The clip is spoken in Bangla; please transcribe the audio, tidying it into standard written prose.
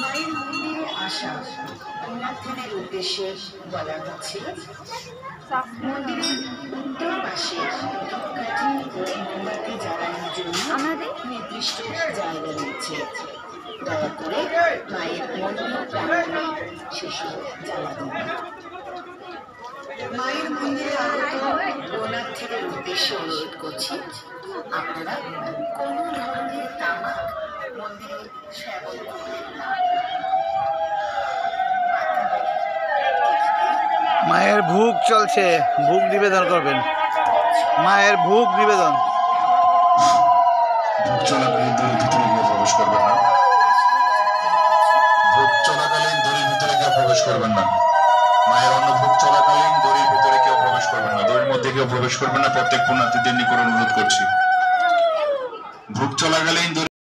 মায়ের মন্দিরে আসা পুণ্যার্থীদের উদ্দেশ্যে বলা হচ্ছে, মন্দিরের উত্তর পাশে ধূপকাঠি ও মোমবাতি জ্বালানোর জন্য আমাদের নির্দিষ্ট জায়গা রয়েছে। দয়া করে মায়ের মন্দির প্রাঙ্গণে সেসব জ্বালাবেন। মায়ের মন্দিরে আগত পুণ্যার্থীদের উদ্দেশ্যে অনুরোধ করছি, আপনারা কোনো ধরনের তামাক মন্দিরে সেবন করবেন না। মায়ের ভোগ চলছে, ভোগ নিবেদন করবেন। মায়ের ভোগ নিবেদন। ভোগ চলাকালীন দড়ির ভিতরে গিয়ে প্রবেশ করবেন না। ভোগ চলাকালীন দড়ির ভিতরে কেউ প্রবেশ করবেন না। মায়ের অন্ন ভোগ চলাকালীন দড়ির ভিতরে কেউ প্রবেশ করবেন না, দড়ির মধ্যে কেউ প্রবেশ করবেন না। প্রত্যেক পুণ্যার্থীদের নিকট অনুরোধ করছি, ভোগ চলাকালীন